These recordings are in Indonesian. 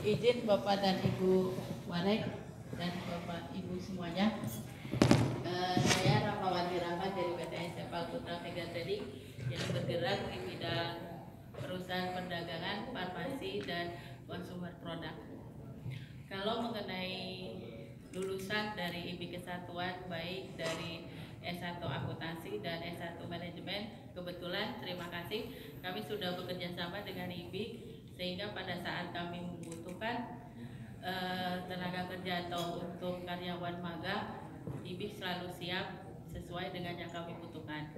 Izin Bapak dan Ibu Warek dan Bapak Ibu semuanya, saya Rahmawati Rahmat dari PT Sepal Putra Mega Trading yang bergerak di bidang perusahaan perdagangan, farmasi, dan consumer product. Kalau mengenai lulusan dari IBI Kesatuan, baik dari S1 Akuntansi dan S1 Manajemen, kebetulan terima kasih kami sudah bekerja sama dengan IBI, sehingga pada saat kami membutuhkan tenaga kerja atau untuk karyawan magang, IBI selalu siap sesuai dengan yang kami butuhkan.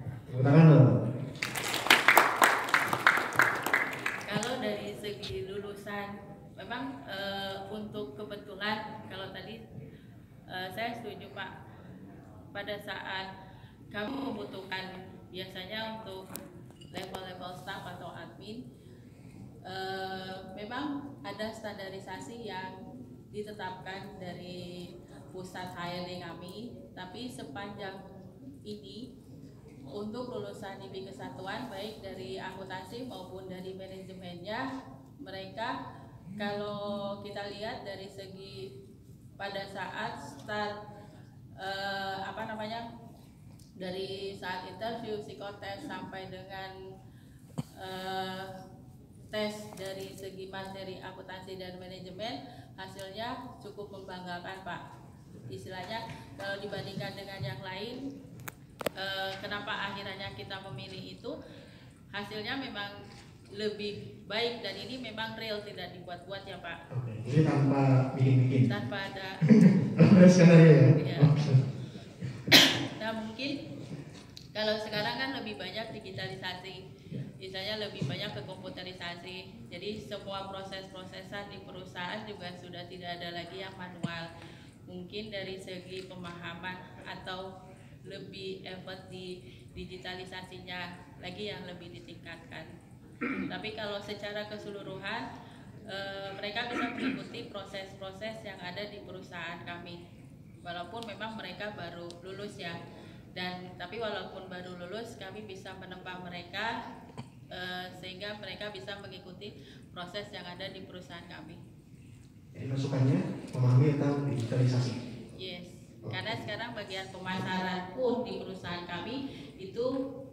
Kalau dari segi lulusan, memang untuk kebetulan kalau tadi saya setuju Pak, pada saat kami membutuhkan biasanya untuk level-level staff atau admin, memang ada standarisasi yang ditetapkan dari pusat HRD kami, tapi sepanjang ini untuk lulusan IBI Kesatuan baik dari akuntansi maupun dari manajemennya, mereka kalau kita lihat dari segi pada saat start dari saat interview, psikotes sampai dengan tes dari segi materi akuntansi dan manajemen, hasilnya cukup membanggakan Pak. Istilahnya kalau dibandingkan dengan yang lain, kenapa akhirnya kita memilih itu, hasilnya memang lebih baik dan ini memang real, tidak dibuat-buat ya Pak. Oke, jadi tanpa bikin-bikin. Tanpa ada skenario ya. Nah mungkin kalau sekarang kan lebih banyak digitalisasi, misalnya lebih banyak ke komputerisasi, jadi semua proses-prosesan di perusahaan juga sudah tidak ada lagi yang manual. Mungkin dari segi pemahaman atau lebih effort di digitalisasinya lagi yang lebih ditingkatkan. Tapi kalau secara keseluruhan mereka bisa mengikuti proses-proses yang ada di perusahaan kami, walaupun memang mereka baru lulus ya. Tapi walaupun baru lulus, kami bisa menempa mereka sehingga mereka bisa mengikuti proses yang ada di perusahaan kami. Jadi masukannya memahami tentang digitalisasi. Yes, karena sekarang bagian pemasaran pun di perusahaan kami itu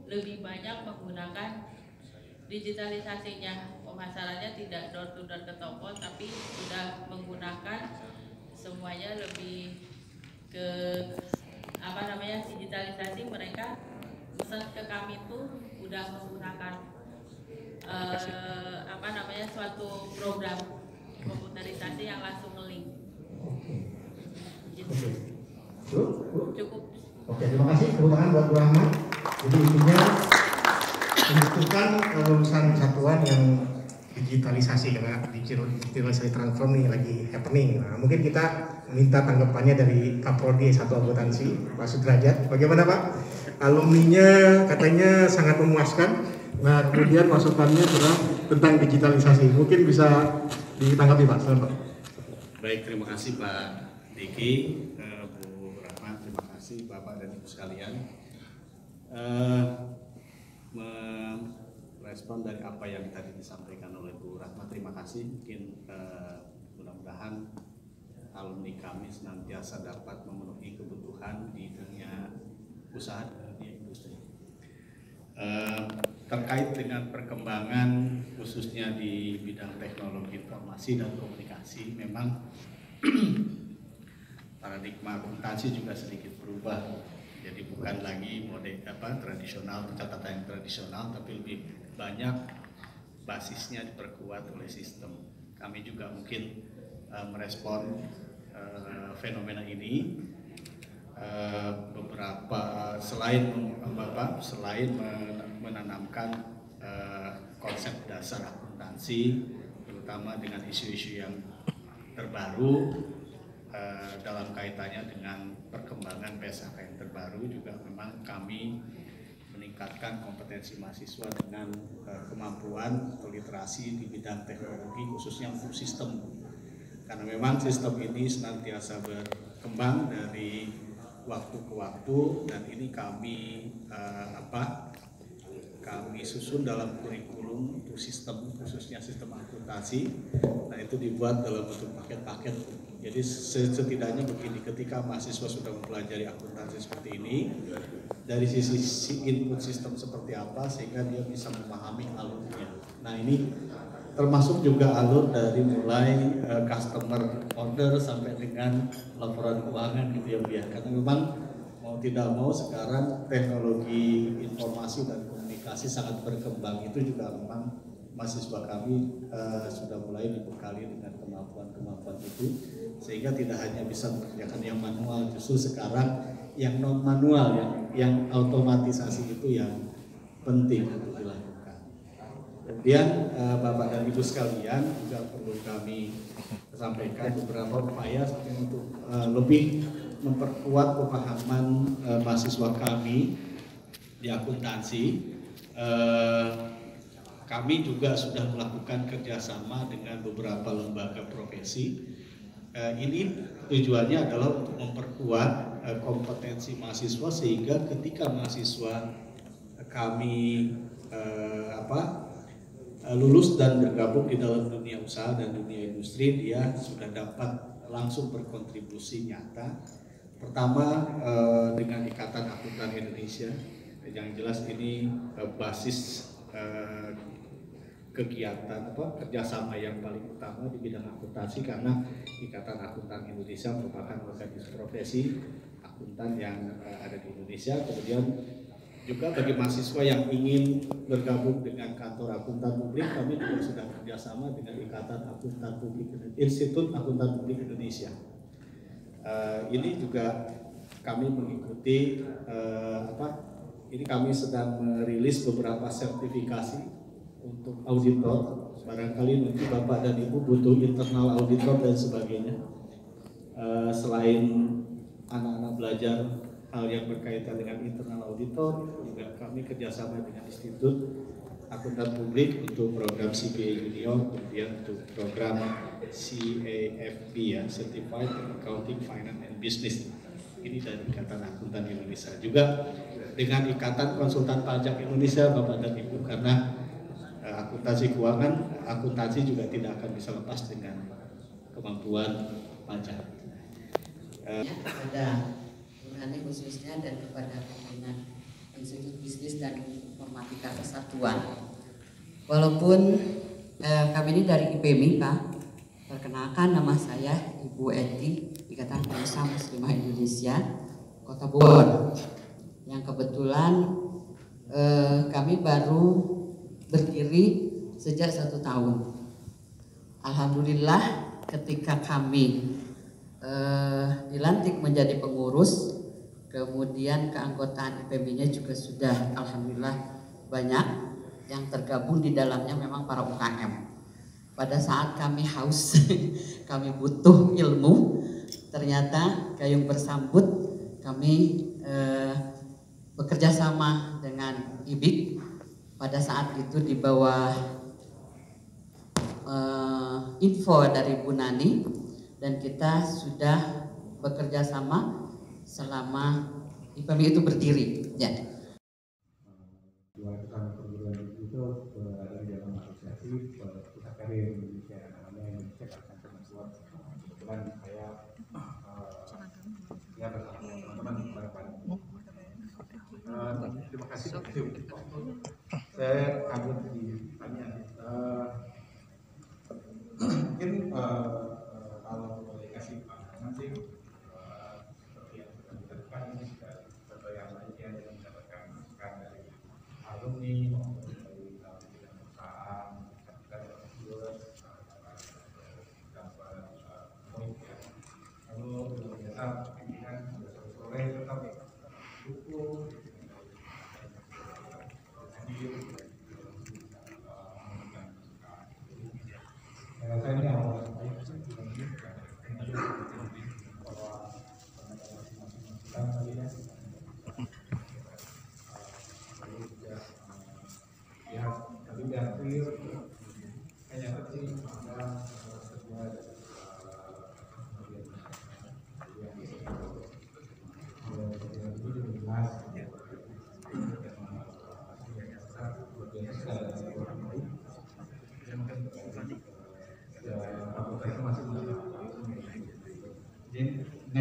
lebih banyak menggunakan digitalisasinya. Pemasarannya tidak door to door ke toko, tapi sudah menggunakan semuanya lebih ke digitalisasi. Mereka pesan ke kami itu udah menggunakan suatu program komputerisasi yang langsung nge-link. Gitu. Cukup. Oke, terima kasih. Tepuk tangan buat Bu Rahmat. Jadi intinya membutuhkan lulusan satuan yang digitalisasi, karena digitalisasi transform nih lagi happening. Nah, mungkin kita minta tanggapannya dari Kaprodi S1 Akuntansi, Pak Sudrajat. Bagaimana Pak? Alumninya katanya sangat memuaskan. Nah, kemudian masukannya adalah tentang digitalisasi. Mungkin bisa ditanggapi Pak. Selamat Pak. Baik, terima kasih Pak Diki, Bu Rahmat, terima kasih Bapak dan Ibu sekalian. Merespon dari apa yang tadi disampaikan oleh Bu Rahmat, terima kasih. Mungkin mudah-mudahan alumni kami senantiasa dapat memenuhi kebutuhan di dunia usaha dan dunia industri. Terkait dengan perkembangan khususnya di bidang teknologi informasi dan komunikasi, memang paradigma akuntansi juga sedikit berubah. Jadi bukan lagi model tradisional, pencatatan yang tradisional, tapi lebih banyak basisnya diperkuat oleh sistem. Kami juga mungkin merespon fenomena ini. Beberapa selain menanamkan konsep dasar akuntansi, terutama dengan isu-isu yang terbaru dalam kaitannya dengan perkembangan PSHK yang terbaru, juga memang kami meningkatkan kompetensi mahasiswa dengan kemampuan atau literasi di bidang teknologi khususnya untuk sistem, karena memang sistem ini senantiasa berkembang dari waktu ke waktu, dan ini kami kami susun dalam kurikulum untuk sistem, khususnya sistem akuntansi. Nah, itu dibuat dalam bentuk paket-paket. Jadi setidaknya begini, ketika mahasiswa sudah mempelajari akuntansi seperti ini, dari sisi input sistem seperti apa sehingga dia bisa memahami alurnya. Nah, ini termasuk juga alur dari mulai customer order sampai dengan laporan keuangan gitu ya, biar karena memang mau tidak mau sekarang teknologi informasi dan komunikasi sangat berkembang. Itu juga memang mahasiswa kami sudah mulai dibekali dengan kemampuan-kemampuan itu, sehingga tidak hanya bisa mengerjakan yang manual, justru sekarang yang non manual, yang otomatisasi itu yang penting untuk dilakukan. Kemudian Bapak dan Ibu sekalian, juga perlu kami sampaikan beberapa upaya untuk lebih memperkuat pemahaman mahasiswa kami di akuntansi. Kami juga sudah melakukan kerjasama dengan beberapa lembaga profesi. Ini tujuannya adalah untuk memperkuat kompetensi mahasiswa, sehingga ketika mahasiswa kami lulus dan bergabung di dalam dunia usaha dan dunia industri, dia sudah dapat langsung berkontribusi nyata. Pertama dengan Ikatan Akuntan Indonesia, yang jelas ini basis kegiatan kerjasama yang paling utama di bidang akuntansi, karena Ikatan Akuntan Indonesia merupakan organisasi profesi akuntan yang ada di Indonesia. Kemudian juga bagi mahasiswa yang ingin bergabung dengan kantor akuntan publik, kami juga sudah kerjasama dengan Ikatan Akuntan Publik, Institut Akuntan Publik Indonesia. Ini juga kami mengikuti ini kami sedang merilis beberapa sertifikasi untuk auditor. Barangkali nanti Bapak dan Ibu butuh internal auditor dan sebagainya. Selain anak-anak belajar hal yang berkaitan dengan internal auditor, juga kami kerjasama dengan Institut Akuntan Publik untuk program CPA Junior, kemudian untuk program CAFB ya, Certified Accounting Finance and Business. Ini dari Ikatan Akuntan Indonesia. Juga dengan Ikatan Konsultan Pajak Indonesia, Bapak dan Ibu, karena akuntansi keuangan, akuntansi juga tidak akan bisa lepas dengan kemampuan pajak. Kepada Burhani khususnya dan kepada pimpinan Institut Bisnis dan Informatika Kesatuan. Walaupun kami ini dari IPMI, Pak, perkenalkan nama saya Ibu Eti, Ikatan Pengusaha Muslimah Indonesia, Kota Bogor. Yang kebetulan kami baru berdiri sejak 1 tahun. Alhamdulillah ketika kami dilantik menjadi pengurus, kemudian keanggotaan IPB-nya juga sudah alhamdulillah banyak yang tergabung di dalamnya, memang para UKM. Pada saat kami haus, kami butuh ilmu, ternyata gayung bersambut kami bekerja sama dengan IBIK. Pada saat itu di bawah info dari Bu Nani, dan kita sudah bekerja sama selama IPMI itu berdiri. Ya. Dua Kesatuan Perguruan Tinggi itu berada di dalam asosiasi Pusat Karir Indonesia, namanya Indonesia Kawasan Kemajuan. Kebetulan saya ya bersama teman-teman bareng-bareng. Terima kasih. Saya akan ditanya. Mungkin kalau boleh kasih pandangan sih, seperti yang sudah ditentukan ini juga contoh yang lain yang mendapatkan masukan dari alumni maupun dari bidang perusahaan, dan poin ya. Lalu biasa pimpinan sudah sore tetap buku,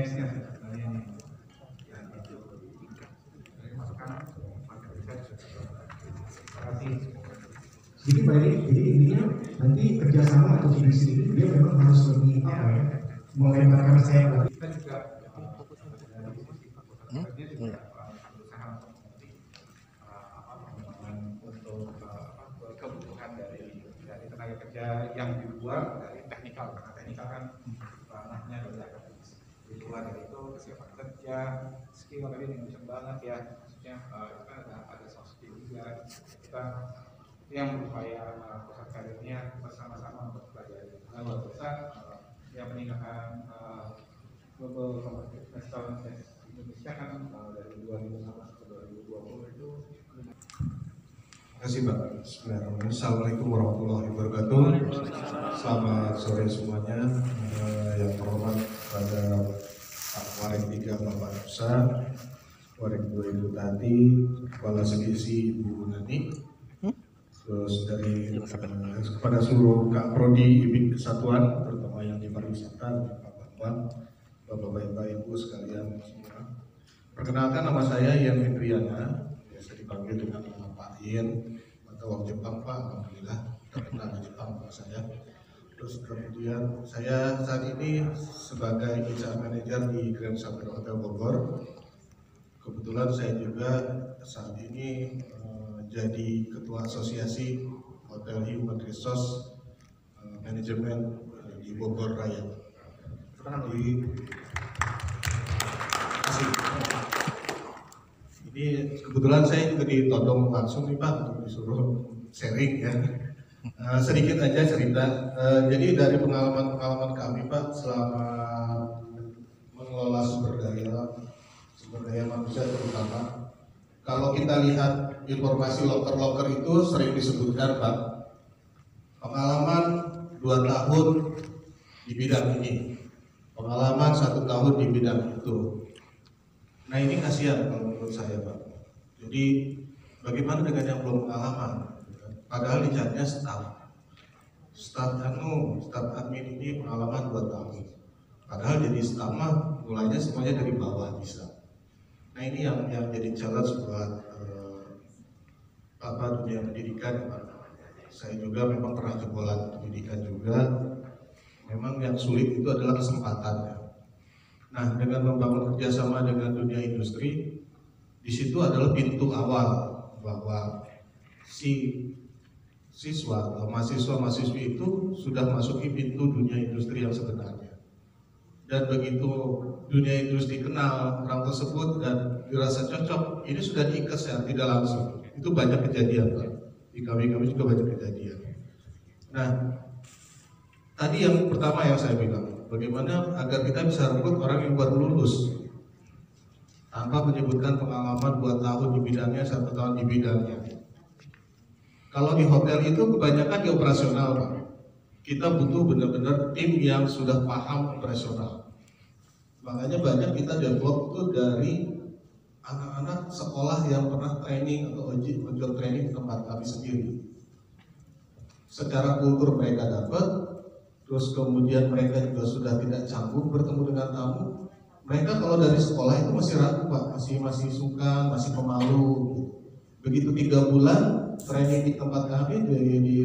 nextnya sebenarnya ini yang dari masukan market research. Terima kasih. Jadi Pak Eri, jadi intinya nanti kerjasama atau visi ini dia memang harus lebih apa ya, melemparkan saya lagi. Kita juga dia juga berusaha untuk kebutuhan dari tenaga kerja yang di luar dari teknikal, karena teknikal kan ranahnya dari akademis. Di luar dari itu kesiapan kerja, skill tadi mention banget ya, maksudnya itu kan ada soft skill juga. Kita yang berupaya pusat karirnya bersama-sama untuk pelajari. Lalu kita yang peningkatan global competitiveness talent test Indonesia kan dari 2018 ke 2020 itu. Terima kasih Pak. Bismillahirrahmanirrahim. Assalamualaikum warahmatullahi wabarakatuh. Selamat sore semuanya. Yang terhormat pada Pak Warek 3 Bapak Nusa, Warek 2 Ibu Tati, Kepala Sevisi Ibu Nani, terus dari kepada seluruh Kak Prodi IPIN Kesatuan, terutama yang di pariwisata, Pak Bambang, Bapak-Bapak Ibu sekalian semua. Perkenalkan, nama saya Ian Hendriana, biasa dipanggil dengan nama Pak Ian, atau orang Jepang Pak, alhamdulillah terkenal di Jepang Pak saya. Terus kemudian saya saat ini sebagai HR Manager di Grand Sapphire Hotel Bogor. Kebetulan saya juga saat ini jadi Ketua Asosiasi Hotel Human Resource Management di Bogor Raya. Ini kebetulan saya juga ditodong langsung nih Pak untuk disuruh sharing ya. Sedikit aja cerita. Jadi dari pengalaman kami Pak selama mengelola sumber daya manusia terutama. Kalau kita lihat informasi loker-loker itu sering disebutkan Pak, pengalaman 2 tahun di bidang ini, pengalaman 1 tahun di bidang itu. Nah ini kasihan kalau menurut saya Pak. Jadi bagaimana dengan yang belum pengalaman? Padahal dicatnya staff admin ini pengalaman 2 tahun. Padahal jadi staff mah mulainya semuanya dari bawah bisa. Nah ini yang jadi challenge buat dunia pendidikan. Saya juga memang pernah jebolan pendidikan juga. Memang yang sulit itu adalah kesempatannya. Nah dengan membangun kerjasama dengan dunia industri, di situ adalah pintu awal bahwa si siswa atau mahasiswa-mahasiswi itu sudah masuki pintu dunia industri yang sebenarnya. Dan begitu dunia industri kenal orang tersebut dan dirasa cocok, ini sudah diikat secara tidak langsung. Itu banyak kejadian Pak. Di kami juga banyak kejadian. Nah, tadi yang pertama yang saya bilang, bagaimana agar kita bisa rekrut orang yang baru lulus tanpa menyebutkan pengalaman 2 tahun di bidangnya, 1 tahun di bidangnya. Kalau di hotel itu kebanyakan di operasional Pak. Kita butuh benar-benar tim yang sudah paham operasional. Makanya banyak kita develop itu dari anak-anak sekolah yang pernah training atau ojol training di tempat kami sendiri. Secara kultur mereka dapat, terus kemudian mereka juga sudah tidak canggung bertemu dengan tamu. Mereka kalau dari sekolah itu masih ragu Pak, masih suka, masih pemalu. Begitu 3 bulan training di tempat kami di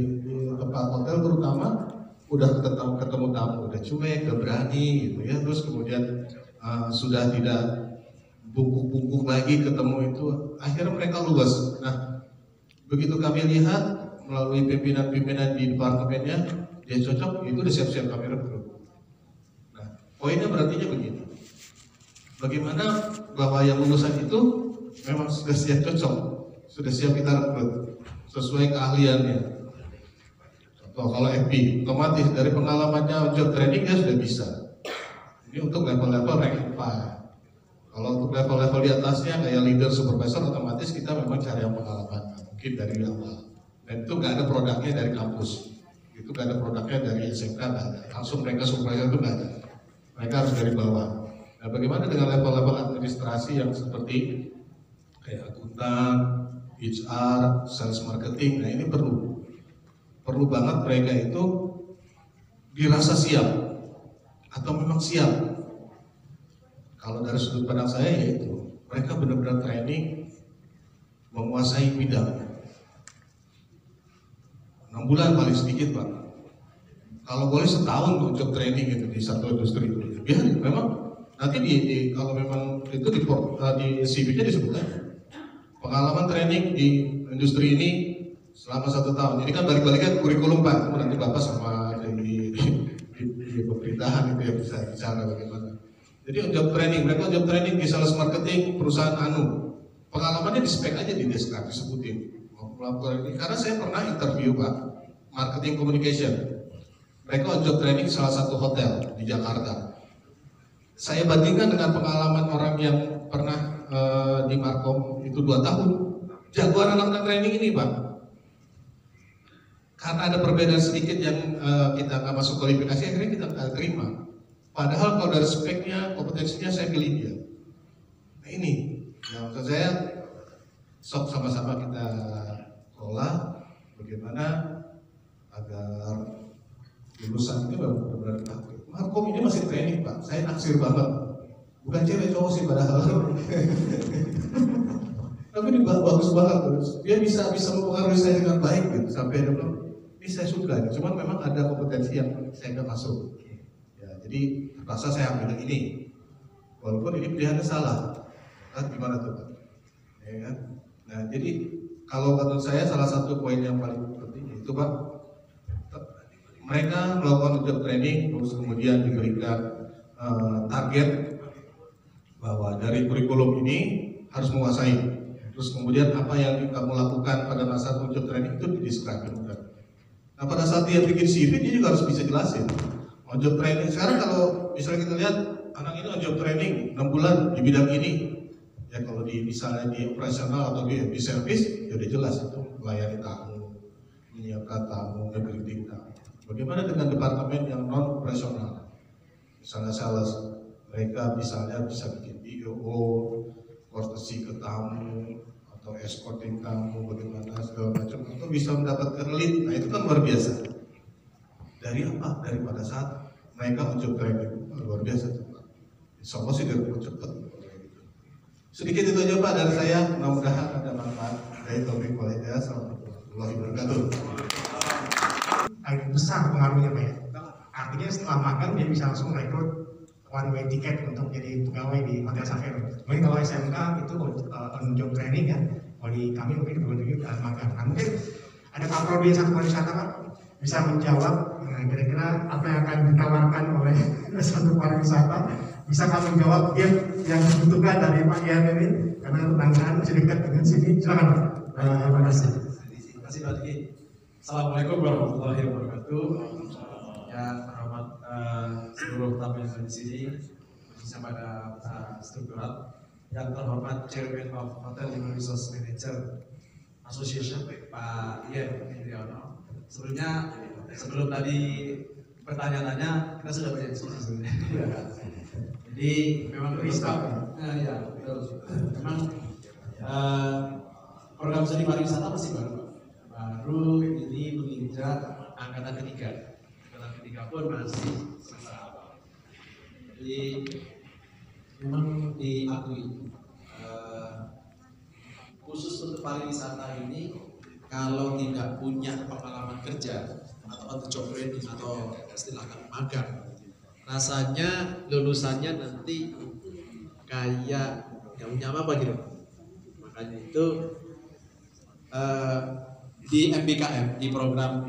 tempat hotel terutama, udah ketemu tamu, udah cuek, udah berani gitu ya. Terus kemudian sudah tidak bungkuk-bungkuk lagi ketemu itu, akhirnya mereka luas. Nah, begitu kami lihat melalui pimpinan-pimpinan di departemennya, dia cocok, itu udah siap-siap kami rekrut. Nah, poinnya berarti begini, bagaimana bahwa yang lulusan itu memang sudah siap cocok, sudah siap kita rekrut sesuai keahliannya. Kalau FP, otomatis dari pengalamannya job training dia sudah bisa. Ini untuk level-level rank 4. Kalau untuk level-level di atasnya kayak leader, supervisor, otomatis kita memang cari yang pengalaman, mungkin dari awal. Dan itu nggak ada produknya dari kampus, itu nggak ada produknya dari SMK, nggak ada. Langsung mereka supervisor itu nggak ada. Mereka harus dari bawah. Nah, bagaimana dengan level-level administrasi yang seperti kayak akuntan, HR, sales marketing? Nah ini perlu banget mereka itu dirasa siap atau memang siap. Kalau dari sudut pandang saya yaitu mereka benar-benar training menguasai bidang. 6 bulan paling sedikit Pak. Kalau boleh setahun untuk job training itu di satu industri itu. Biar memang nanti kalau memang itu di CV-nya disebutkan pengalaman training di industri ini selama 1 tahun. Ini kan balik-baliknya kurikulum Pak. Nanti Bapak sama di pemerintahan itu yang bisa bicara bagaimana. Jadi job training, mereka job training di sales marketing perusahaan pengalamannya di spek aja di deskripsi disebutin. Karena saya pernah interview Pak, marketing communication. Mereka job training salah satu hotel di Jakarta. Saya bandingkan dengan pengalaman orang yang pernah di Markom itu 2 tahun. Jagoan anak training ini Pak. Karena ada perbedaan sedikit yang kita nggak masuk kualifikasi, akhirnya kita nggak terima. Padahal kalau dari speknya, kompetensinya saya pilih dia. Nah ini, yang maksud saya, sok sama-sama kita kelola bagaimana agar lulusan ini benar-benar tahu. Markom ini masih training Pak, saya naksir banget. Bukan cewek cowok sih padahal. Tapi ini bagus banget terus. Dia bisa mempengaruhi saya dengan baik gitu. Sampai dia bilang, ini saya suka. Cuman memang ada kompetensi yang saya nggak masuk. Ya, jadi terpaksa saya ambil ini. Walaupun ini pilihannya salah. Nah, gimana tuh Pak? Ya kan? Nah, jadi kalau menurut saya salah satu poin yang paling penting itu Pak, mereka melakukan job training terus kemudian diberikan target bahwa dari kurikulum ini harus menguasai. Terus kemudian apa yang kamu lakukan pada masa job training itu dideskripsikan. Nah pada saat dia bikin CV dia juga harus bisa jelasin. On job training sekarang kalau misalnya kita lihat anak ini on job training 6 bulan di bidang ini, ya kalau misalnya di operasional atau di service ya udah jelas itu melayani tamu, menyiapkan tamu, nge-greeting tamu. Bagaimana dengan departemen yang non operasional? Misalnya sales, mereka misalnya bisa bikin IO, courtesy ke tamu, atau escorting tamu, bagaimana segala macam, atau bisa mendapatkan lead. Nah itu kan luar biasa. Dari apa? Dari pada saat mereka job training, luar biasa cepat. Insya Allah sih dari cepat. Sedikit itu aja Pak dari saya. Mudah-mudahan ada manfaat dari topik kualitas. Assalamualaikum warahmatullahi wabarakatuh. Agak besar pengaruhnya Pak ya. Artinya setelah magang dia bisa langsung rekrut one way ticket untuk jadi pegawai di Hotel Safari. Mungkin kalau SMK itu on job training ya. Kalau di kami mungkin begitu magang. Nah, mungkin ada Pak Prodi satu pariwisata Pak bisa menjawab kira-kira apa yang akan ditawarkan oleh satu pariwisata. Bisa kami jawab yang dibutuhkan dari Pak Ian ini karena Tangerang masih dekat dengan sini. Silakan Pak. Terima kasih. Terima kasih Pak Diki. Assalamualaikum warahmatullahi wabarakatuh. Yang terhormat seluruh tamu yang ada di sini, khususnya pada struktural, yang terhormat Chairman of Hotel Human Resource Manager Association Pak Ian Indriano. Sebelum tadi pertanyaannya kita sudah banyak diskusi sebenarnya. Jadi memang ya betul. Memang program studi pariwisata masih baru ini menginjak angkatan ketiga. Angkatan ketiga pun masih semester awal. Jadi memang diakui khusus untuk pariwisata ini kalau tidak punya pengalaman kerja atau job training atau istilahkan magang, rasanya lulusannya nanti kayak yang punya apa gitu. Makanya itu di MBKM, di program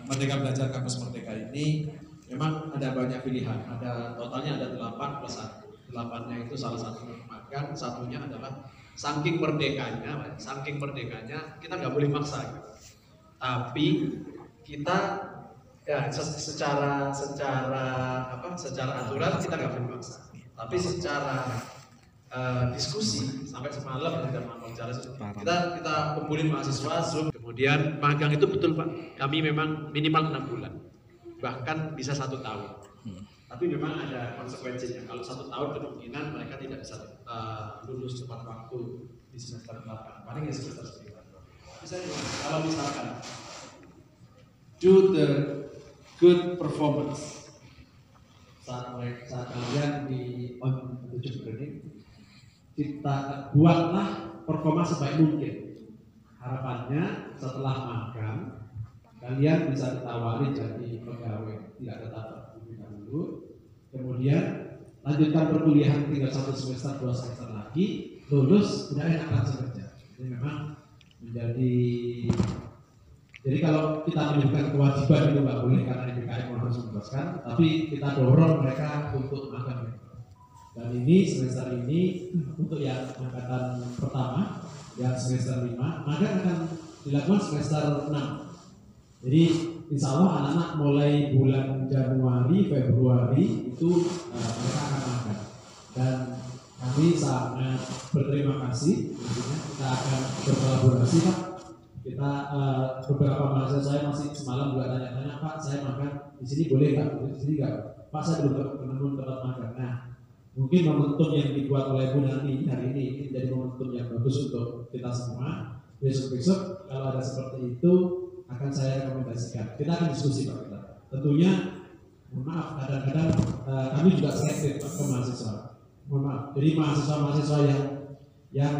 Merdeka Belajar Kampus Merdeka ini memang ada banyak pilihan. Ada totalnya ada 8 plus 1. 8-nya itu salah satu magang, satunya adalah saking merdekanya kita nggak boleh maksa gitu. Tapi kita ya secara aturan kita nggak boleh maksa. Tapi secara diskusi sampai semalam kita kumpulin mahasiswa Zoom, kemudian magang itu betul Pak, kami memang minimal 6 bulan, bahkan bisa 1 tahun. Tapi memang ada konsekuensinya. Kalau 1 tahun kemungkinan mereka tidak bisa lulus tepat waktu di semester 8, paling ya semester 9. Misalnya kalau misalkan do the good performance saat kalian di on tujuh training, kita buatlah performa sebaik mungkin. Harapannya setelah magang kalian bisa ditawari jadi pegawai tidak tetap dulu, kemudian lanjutkan perkuliahan tinggal 1 semester 2 semester lagi, lulus udah enak langsung kerja. Jadi memang menjadi, jadi kalau kita menunjukkan kewajiban itu nggak boleh karena MBKM harus membebaskan, tapi kita dorong mereka untuk magang. Dan ini semester ini untuk yang angkatan pertama, yang semester 5, magang akan dilakukan semester 6. Jadi insya Allah anak-anak mulai bulan Januari, Februari itu mereka akan magang. Dan kami sangat berterima kasih, tentunya kita akan berkolaborasi Pak. Kita beberapa mahasiswa saya masih semalam juga tanya-tanya, Pak saya magang di sini boleh nggak? Di sini nggak? Pak saya belum menemukan tempat magang. Nah, mungkin momentum yang dibuat oleh Bu Nani hari ini menjadi momentum yang bagus untuk kita semua. Besok-besok kalau ada seperti itu akan saya rekomendasikan. Kita akan diskusi Pak. Tentunya, mohon maaf, kadang-kadang kami juga selektif Pak ke mahasiswa. Mohon maaf. Jadi mahasiswa-mahasiswa yang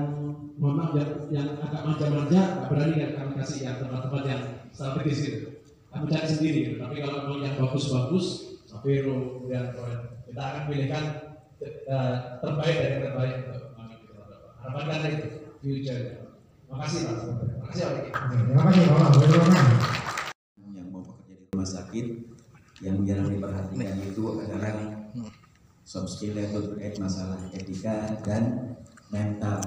mohon maaf yang agak manja-manja, nggak berani kami kasih yang tempat-tempat yang strategis gitu. Kami cari sendiri gitu. Tapi kalau memang yang bagus-bagus, Sapiro, kemudian kita akan pilihkan terbaik dari terbaik untuk kami. Harapan itu future. Terima kasih Pak. Terima kasih Pak. Terima kasih Pak. Yang mau bekerja di rumah sakit yang jarang diperhatikan itu adalah soft skill yang terkait masalah etika dan mental.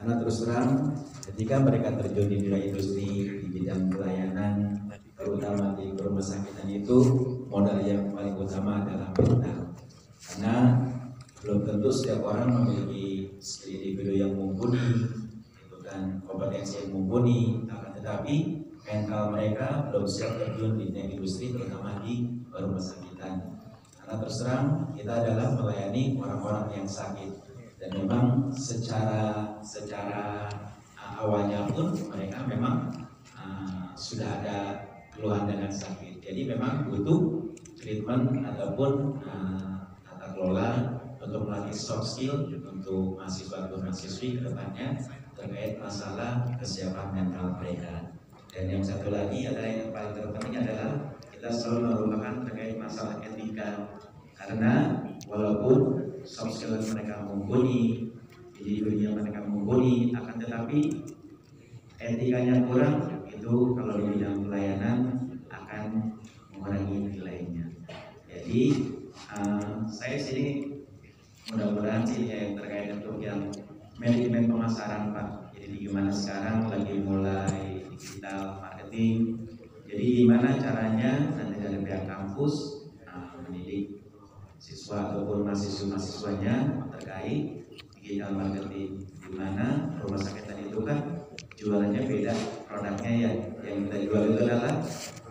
Karena terus terang ketika mereka terjun di dunia industri di bidang pelayanan, terutama di rumah sakitan itu modal yang paling utama adalah mental. Karena belum tentu setiap orang memiliki skill individu yang mumpuni, itu kan kompetensi yang mumpuni, akan tetapi mental mereka belum siap terjun di dunia industri, terutama di rumah sakitan. Karena terus terang kita adalah melayani orang-orang yang sakit dan memang secara awalnya pun mereka memang sudah ada keluhan dengan sakit. Jadi memang butuh treatment ataupun tata kelola untuk melatih soft skill untuk mahasiswa atau mahasiswi ke depannya terkait masalah kesiapan mental mereka. Dan yang satu lagi adalah yang paling terpenting adalah kita selalu melupakan terkait masalah etika. Karena walaupun soft skill mereka mumpuni, di dunia mereka mumpuni, akan tetapi etikanya kurang, itu kalau di bidang pelayanan akan mengurangi nilainya. Jadi saya sini mudah-mudahan sih yang terkait untuk yang manajemen pemasaran Pak. Jadi gimana sekarang lagi mulai digital marketing. Jadi gimana caranya nanti dari pihak kampus mendidik siswa ataupun mahasiswa-mahasiswanya terkait digital marketing, di mana rumah sakitan itu kan jualannya beda, produknya ya yang kita jual itu adalah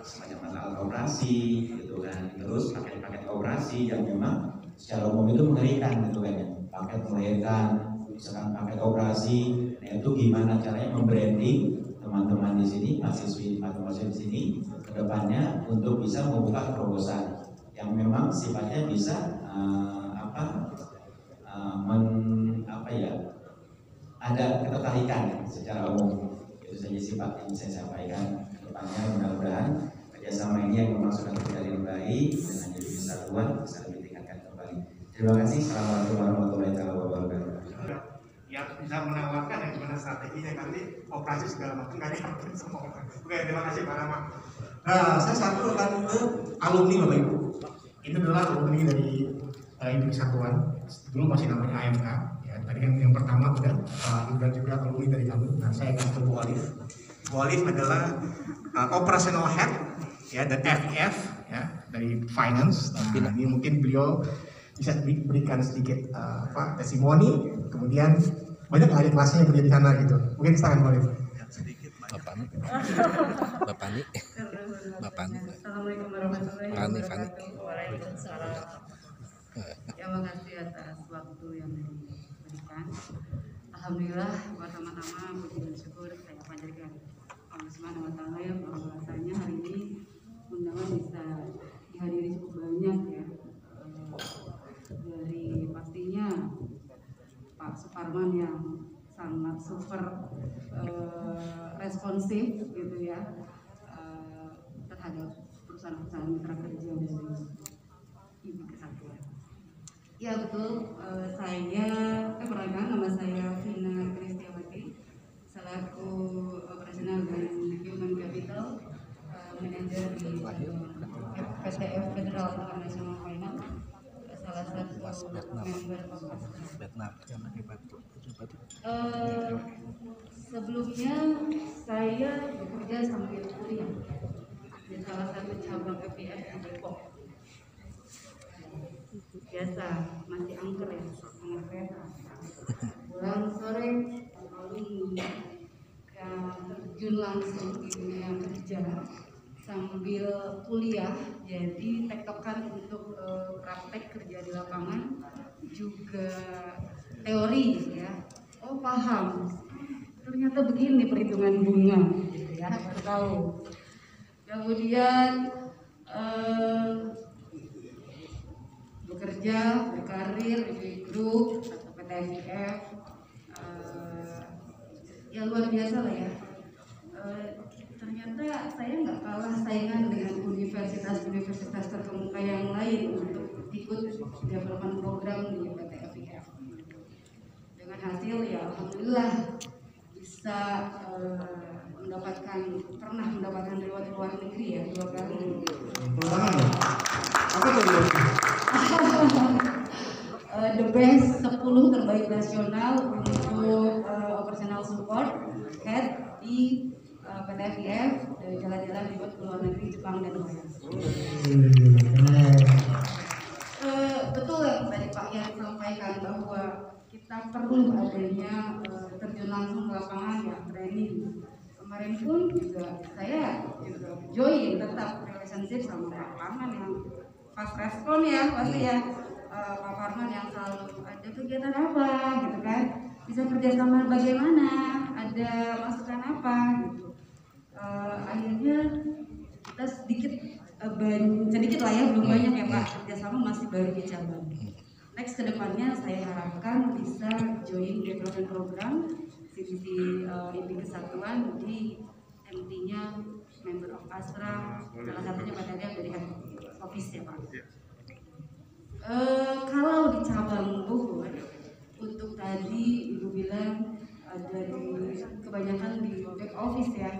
semacam alat operasi gitu kan, terus paket-paket operasi yang memang secara umum itu mengerikan gitu kan ya, paket melahirkan, misalkan paket operasi. Nah itu gimana caranya membranding teman-teman di sini, mahasiswa di sini kedepannya untuk bisa membuka proposal yang memang sifatnya bisa ada ketertarikan secara umum. Itu saja sifat yang saya sampaikan. Kedepannya mudah-mudahan kerjasama ini yang memang sudah terjalin baik dengan jadi kesatuan bisa lebih tingkatkan kembali. Terima kasih. Assalamualaikum warahmatullahi wabarakatuh. Yang bisa menawarkan yang gimana strateginya nanti operasi segala macam nggak diatur sama orang. Oke, terima kasih Pak Rama. Nah, saya satu akan ke alumni Bapak Ibu. Ini adalah alumni dari Induk Satuan. Dulu masih namanya AMK. Ya, tadi kan yang pertama udah dan juga alumni dari kami. Nah, saya akan ke Bu Alif. Bu Alif adalah operational head ya dan FEF ya dari finance. Nah, ini mungkin beliau bisa diberikan sedikit testimoni, kemudian banyak adik kelasnya yang kerja di sana gitu. Mungkin silakan Alif. Bapak Ni. Assalamualaikum warahmatullahi wabarakatuh. Waalaikumsalam. Terima kasih atas waktu yang diberikan. Alhamdulillah, pertama-tama puji dan syukur saya panjatkan Allah Subhanahu wa taala yang bahwasanya hari ini undangan bisa dihadiri cukup banyak ya. Suparman yang sangat super responsif gitu ya terhadap perusahaan-perusahaan mitra kerja dari IBI Kesatuan. Ya betul, perkenalkan nama saya Vina Kristiawati, selaku operasional dan human capital manager di PTF Federal International Finance, salah satu member of sebelumnya saya bekerja sambil kuliah di salah satu cabang FPF di Depok. Biasa, masih angker ya, angker kereta. Pulang sore, lalu terjun langsung di dunia kerja sambil kuliah, jadi tektokan untuk praktek kerja di lapangan juga teori ya. Oh paham, ternyata begini perhitungan bunga gitu ya, baru tahu. Kemudian bekerja, berkarir di grup atau PTFIF, ya luar biasa lah ya. Ternyata saya nggak kalah saingan dengan universitas-universitas terkemuka yang lain untuk ikut development program di PTFIF. Dengan hasil ya alhamdulillah bisa pernah mendapatkan reward luar negeri ya 2 kali. Apa tuh? The best 10 terbaik nasional untuk operational support head di PTFIF, jalan-jalan dibuat ke luar negeri, Jepang dan Korea. Betul yang tadi Pak Yan sampaikan bahwa kita perlu adanya terjun langsung ke lapangan ya, training. Kemarin pun juga saya join tetap relationship sama Pak Parman yang fast respon ya pasti ya. Pak Parman yang selalu ada kegiatan apa gitu kan, bisa kerjasama bagaimana, ada masukan apa gitu. Akhirnya kita sedikit lah ya, belum banyak ya Pak, kerjasama masih baru di cabang. Next kedepannya saya harapkan bisa join development program CVC IBI Kesatuan di MT-nya member of Astra, salah satunya PTF dari head office ya Pak. Kalau di cabang Bogor, untuk tadi Ibu bilang dari kebanyakan di back office ya.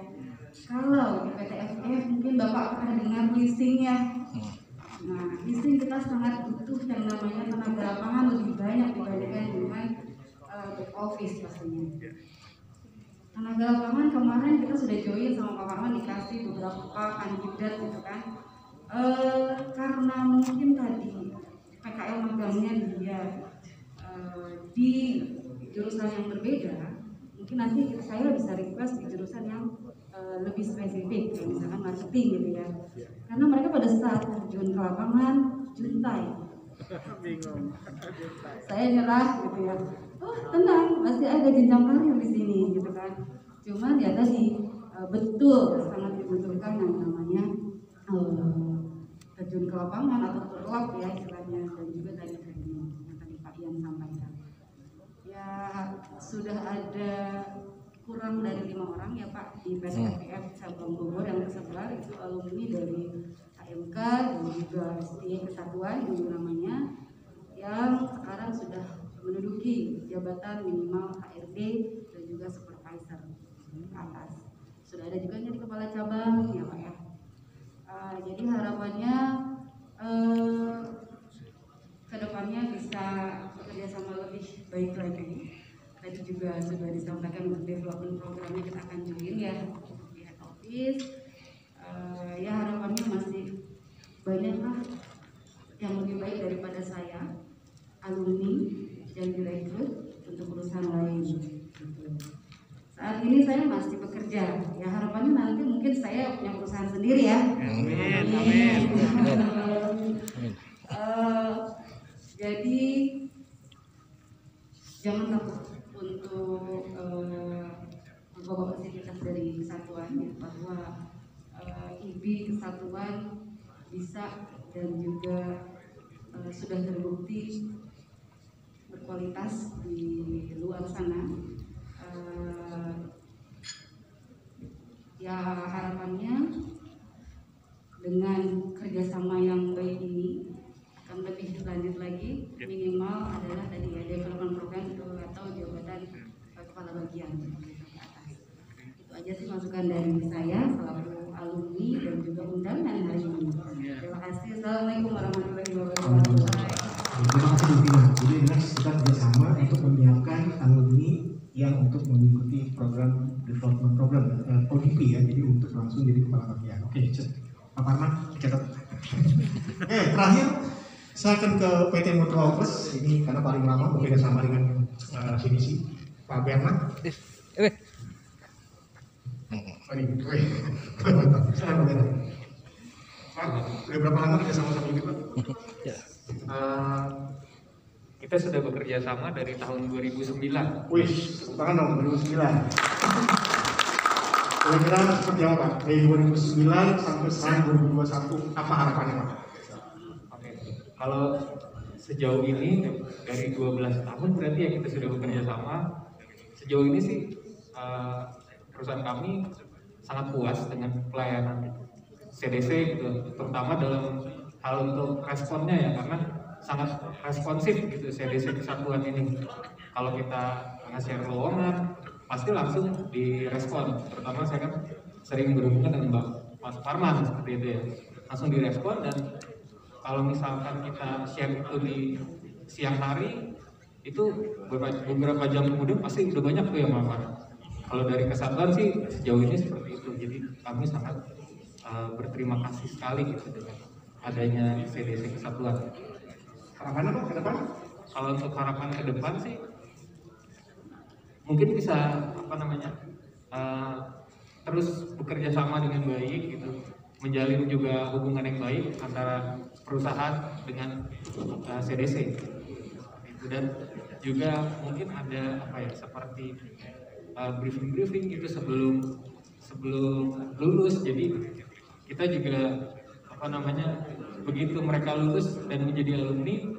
Kalau di PTFIF mungkin Bapak pernah dengar leasing ya. Nah, leasing kita sangat butuh yang namanya tenaga lapangan lebih banyak dibandingkan dengan back office pastinya. Tenaga lapangan kemarin kita sudah join sama Pak Parman, dikasih beberapa kandidat gitu kan. Karena mungkin tadi PKL magangnya dia di jurusan yang berbeda, mungkin nanti saya bisa request di jurusan yang lebih spesifik, kayak misalkan marketing gitu ya. Karena mereka pada saat terjun ke lapangan juntai. Bingung. Saya nyerah gitu ya. Oh tenang, masih ada jenjang karir di sini gitu kan. Cuman ya tadi betul sangat dibutuhkan yang namanya terjun ke lapangan atau terlap ya istilahnya, dan juga tadi training yang tadi Pak Ian sampaikan. Ya sudah ada kurang dari 5 orang ya Pak di PTFIF cabang Bogor yang tersebar, itu alumni dari AMK dan juga STI Kesatuan dulu namanya, yang sekarang sudah menduduki jabatan minimal HRD dan juga supervisor ke atas. Sudah ada juga di kepala cabang ya Pak ya. Jadi harapannya kedepannya bisa bekerja sama lebih baik lagi. Tadi juga sudah disampaikan untuk development programnya kita akan join ya di head office. Ya harapannya masih banyak lah yang lebih baik daripada saya, alumni yang direkrut untuk perusahaan lain. Saat ini saya masih bekerja, ya harapannya nanti mungkin saya punya perusahaan sendiri ya. Amin. Amin. Jadi jangan takut untuk membawa fasilitas dari kesatuan ya, bahwa IBI Kesatuan bisa dan juga sudah terbukti berkualitas di bagian gitu ke atas. Itu aja sih masukan dari saya selaku alumni dan juga undangan hari ini. Terima kasih. Assalamualaikum warahmatullahi wabarakatuh. Terima kasih Bu Tina. Jadi next kita bersama untuk menyiapkan alumni yang untuk mengikuti program development program ODP ya, jadi untuk langsung jadi kepala bagian. Oke, Pak Parman, catat. Terakhir saya akan ke PT Mutual Plus ini karena paling lama berbeda sama dengan CDC. Pak Bernard. Pak, sudah berapa lama kita sama-sama ini Pak? Kita sudah bekerja sama dari tahun 2009. Wih, tangan dong 2009. Kira-kira seperti apa Pak? Dari 2009 sampai sekarang 2021, apa harapannya Pak? Oke, kalau sejauh ini dari 12 tahun berarti ya kita sudah bekerja sama. Sejauh ini sih perusahaan kami sangat puas dengan pelayanan CDC gitu, terutama dalam hal untuk responnya ya, karena sangat responsif gitu CDC Kesatuan ini. Kalau kita nge-share lowongan pasti langsung direspon, terutama saya kan sering berhubungan dengan Mas Parman seperti itu ya, langsung direspon. Dan kalau misalkan kita share itu di siang hari itu beberapa jam kemudian pasti udah banyak tuh yang melamar. Kalau dari Kesatuan sih sejauh ini seperti itu, jadi kami sangat berterima kasih sekali gitu dengan adanya CDC Kesatuan. Harapannya Pak ke depan? Kalau untuk harapan ke depan sih mungkin bisa terus bekerja sama dengan baik gitu, menjalin juga hubungan yang baik antara perusahaan dengan CDC gitu. Dan juga mungkin ada seperti briefing itu sebelum lulus, jadi kita juga begitu mereka lulus dan menjadi alumni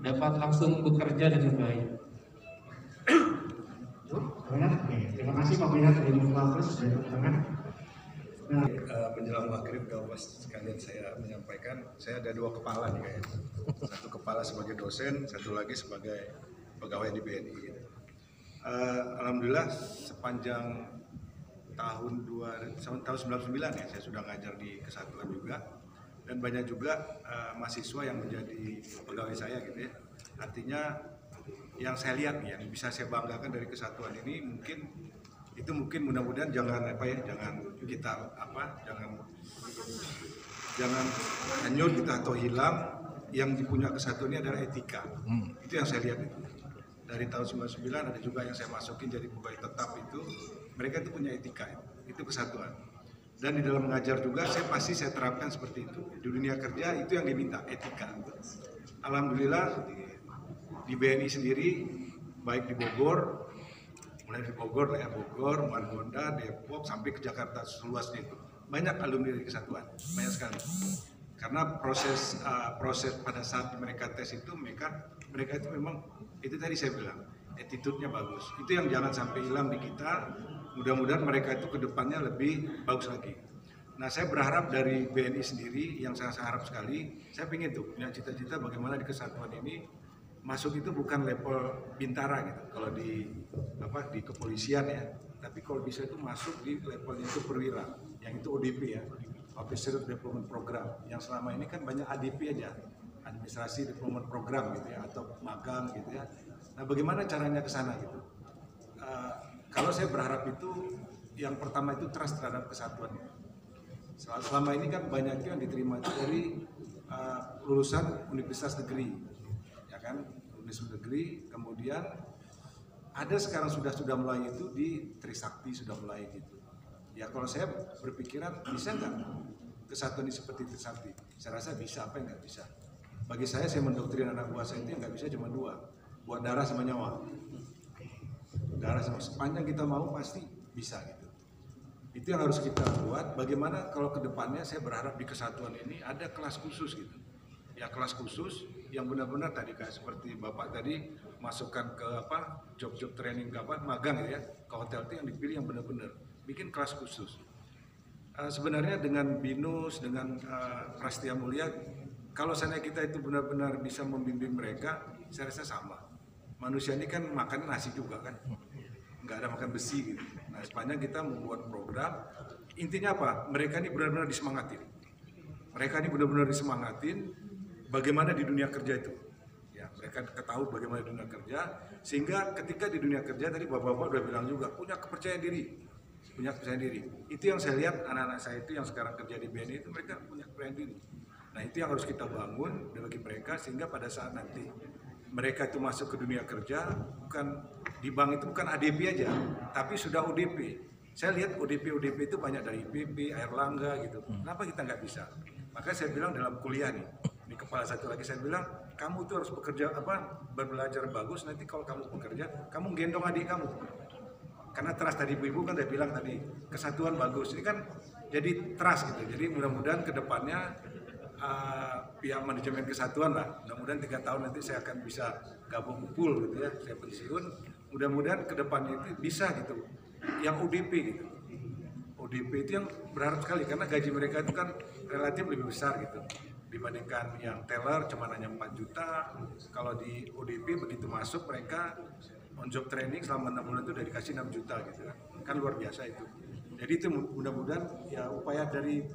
dapat langsung bekerja dengan baik. Terima kasih Pak Bernard dari Mutual Plus dari tengah. Menjelang maghrib Bapak sekalian saya menyampaikan, saya ada dua kepala nih kayaknya. Satu kepala sebagai dosen, satu lagi sebagai pegawai di BNI. Alhamdulillah sepanjang tahun 99 ya saya sudah ngajar di Kesatuan juga, dan banyak juga mahasiswa yang menjadi pegawai saya gitu ya. Artinya yang saya lihat nih, yang bisa saya banggakan dari Kesatuan ini mungkin mudah-mudahan jangan hanyut kita atau hilang. Yang dipunya Kesatuan ini adalah etika. Itu yang saya lihat itu. Dari tahun 99 ada juga yang saya masukin jadi pegawai tetap itu, mereka itu punya etika, itu Kesatuan. Dan di dalam mengajar juga saya terapkan seperti itu. Di dunia kerja itu yang diminta, etika. Alhamdulillah di BNI sendiri, baik di Bogor, mulai di Bogor, Margonda, Depok, sampai ke Jakarta seluasnya itu, banyak alumni dari Kesatuan, banyak sekali. Karena proses pada saat mereka tes itu, mereka itu memang itu tadi saya bilang, attitude-nya bagus. Itu yang jangan sampai hilang di kita. Mudah-mudahan mereka itu ke depannya lebih bagus lagi. Nah, saya berharap dari BNI sendiri, yang saya harap sekali, saya ingin tuh punya cita-cita bagaimana di Kesatuan ini masuk itu bukan level bintara gitu. Kalau di kepolisian ya, tapi kalau bisa itu masuk di levelnya itu perwira, yang itu ODP ya, Officer Development Program. Yang selama ini kan banyak ADP aja, Administrasi Development Program gitu ya, atau magang gitu ya. Nah, bagaimana caranya ke sana gitu? Kalau saya berharap itu yang pertama itu trust terhadap Kesatuan. Selama ini kan banyak yang diterima dari lulusan universitas negeri, ya kan, universitas negeri. Kemudian ada sekarang sudah mulai itu di Trisakti sudah mulai gitu. Ya kalau saya berpikiran bisa nggak Kesatuan ini seperti Trisakti? Saya rasa bisa, apa yang nggak bisa? Bagi saya mendoktrin anak buah saya itu yang nggak bisa cuma dua, buat darah sama nyawa. Darah sama sepanjang kita mau pasti bisa gitu. Itu yang harus kita buat. Bagaimana kalau kedepannya saya berharap di Kesatuan ini ada kelas khusus gitu. Ya kelas khusus yang benar-benar tadi kayak seperti Bapak tadi masukkan ke job training ke magang ya, ke hotel itu yang dipilih yang benar-benar bikin kelas khusus. Sebenarnya dengan BINUS, dengan Prastia Mulia, kalau seandainya kita itu benar-benar bisa membimbing mereka, saya rasa sama. Manusia ini kan makan nasi juga kan. nggak ada makan besi gitu. Nah sepanjang kita membuat program, intinya apa? Mereka ini benar-benar disemangatin. Mereka ini benar-benar disemangatin bagaimana di dunia kerja itu. Ya, mereka ketahui bagaimana di dunia kerja, sehingga ketika di dunia kerja tadi bapak-bapak udah bilang juga punya kepercayaan diri. Punya kepercayaan diri. Itu yang saya lihat anak-anak saya itu yang sekarang kerja di BNI itu mereka punya kepercayaan diri. Nah itu yang harus kita bangun bagi mereka sehingga pada saat nanti mereka itu masuk ke dunia kerja, bukan di bank itu bukan ADP aja, tapi sudah ODP. Saya lihat ODP itu banyak dari IPB, Airlangga gitu. Kenapa kita nggak bisa? Maka saya bilang dalam kuliah nih, di kepala satu lagi saya bilang, kamu tuh harus bekerja belajar bagus. Nanti kalau kamu bekerja, kamu gendong adik kamu. Karena trust tadi ibu-ibu kan udah bilang tadi kesatuan bagus. Ini kan jadi trust gitu. Jadi mudah-mudahan kedepannya pihak manajemen kesatuan lah. Mudah-mudahan 3 tahun nanti saya akan bisa gabung full gitu ya. Saya pensiun. Mudah-mudahan kedepannya itu bisa gitu. Yang ODP gitu. ODP itu yang berharap sekali karena gaji mereka itu kan relatif lebih besar gitu dibandingkan yang teller cuma hanya 4 juta. Kalau di ODP begitu masuk mereka on job training selama 6 bulan itu udah dikasih 6 juta gitu kan luar biasa itu. Jadi itu mudah-mudahan ya upaya dari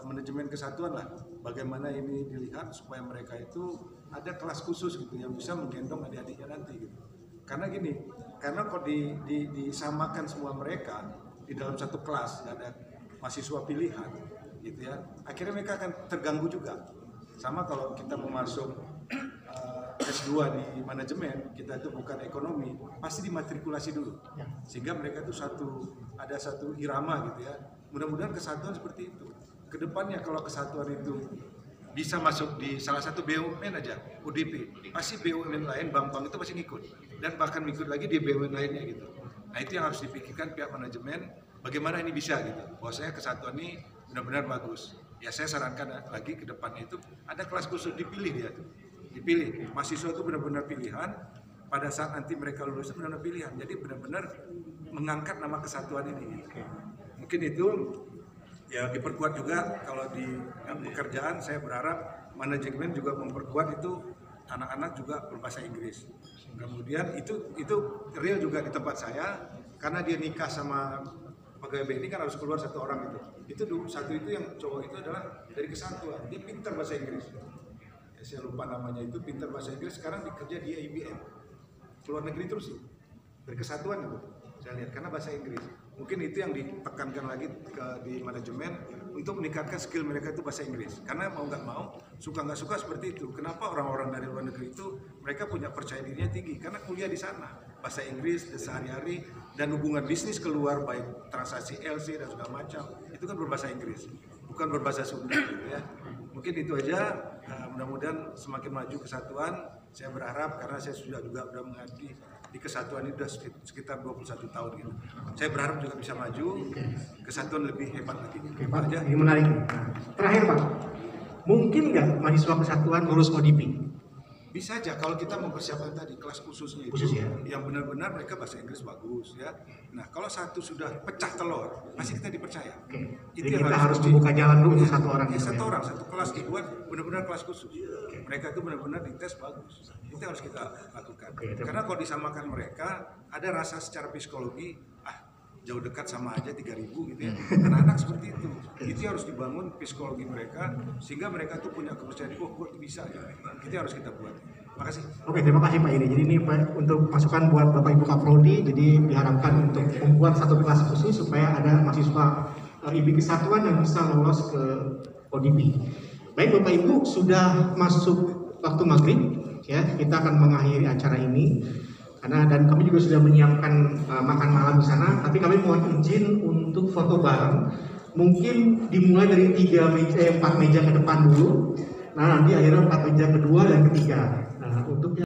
manajemen kesatuan lah bagaimana ini dilihat supaya mereka itu ada kelas khusus gitu yang bisa menggendong adik-adiknya nanti gitu. Karena gini, karena kalau disamakan semua mereka di dalam satu kelas, ada mahasiswa pilihan gitu ya, akhirnya mereka akan terganggu juga. Sama kalau kita mau masuk S2 di manajemen, kita itu bukan ekonomi, pasti dimatrikulasi dulu. Sehingga mereka itu ada satu irama gitu ya. Mudah-mudahan kesatuan seperti itu. Kedepannya kalau kesatuan itu bisa masuk di salah satu BUMN aja, ODP, pasti BUMN lain, bank-bank itu pasti ngikut. Dan bahkan ngikut lagi di BUMN lainnya gitu. Nah itu yang harus dipikirkan pihak manajemen, bagaimana ini bisa gitu. Bahwasanya kesatuan ini benar-benar bagus. Ya saya sarankan lagi ke depannya itu ada kelas khusus, dipilih dia tuh. Dipilih, mahasiswa itu benar-benar pilihan, pada saat nanti mereka lulus itu benar-benar pilihan. Jadi benar-benar mengangkat nama kesatuan ini gitu. Mungkin itu ya diperkuat juga kalau di pekerjaan saya berharap manajemen juga memperkuat itu anak-anak juga berbahasa Inggris. Kemudian itu real juga di tempat saya karena dia nikah sama pegawai BNI kan harus keluar 1 orang itu. Itu satu itu yang cowok itu adalah dari kesatuan. Dia pintar bahasa Inggris. Ya, saya lupa namanya itu pintar bahasa Inggris sekarang dikerja di IBM. Keluar negeri terus sih. Dari kesatuan itu. Saya lihat karena bahasa Inggris. Mungkin itu yang ditekankan lagi di manajemen untuk meningkatkan skill mereka itu bahasa Inggris. Karena mau nggak mau, suka nggak suka seperti itu. Kenapa orang-orang dari luar negeri itu mereka punya percaya dirinya tinggi? Karena kuliah di sana, bahasa Inggris sehari-hari dan hubungan bisnis keluar baik transaksi LC dan segala macam itu kan berbahasa Inggris, bukan berbahasa Sunda gitu ya. Mungkin itu aja. Mudah-mudahan semakin maju kesatuan. Saya berharap karena saya sudah mengabdi di kesatuan ini sudah sekitar 21 tahun gitu. Saya berharap juga bisa maju, kesatuan lebih hebat lagi. Oke Pak, ini menarik. Terakhir Pak, mungkin nggak mahasiswa kesatuan lulus ODP? Bisa aja kalau kita mempersiapkan tadi kelas khususnya itu, yang benar-benar mereka bahasa Inggris bagus ya. Nah kalau satu sudah pecah telur, pasti kita dipercaya. Jadi kita harus membuka jalan dulu untuk 1 orang. Ya, 1 orang, 1 kelas dibuat benar-benar kelas khusus. Mereka itu benar-benar dites bagus. Itu harus kita lakukan. Karena kalau disamakan mereka, ada rasa secara psikologi, jauh dekat sama aja 3.000 gitu ya. Anak-anak seperti itu. Itu harus dibangun psikologi mereka sehingga mereka tuh punya kepercayaan, gue bisa ya. Itu harus kita buat. Makasih. Oke, terima kasih Pak Ini. Jadi ini untuk masukan buat Bapak Ibu Kaprodi. Jadi diharapkan untuk membuat 1 kelas khusus supaya ada mahasiswa IB Kesatuan yang bisa lolos ke ODP. Baik Bapak Ibu, sudah masuk waktu maghrib ya. Kita akan mengakhiri acara ini. Dan kami juga sudah menyiapkan makan malam di sana, tapi kami mohon izin untuk foto bareng. Mungkin dimulai dari 4 meja ke depan dulu. Nah nanti akhirnya 4 meja kedua dan ketiga. Nah untuk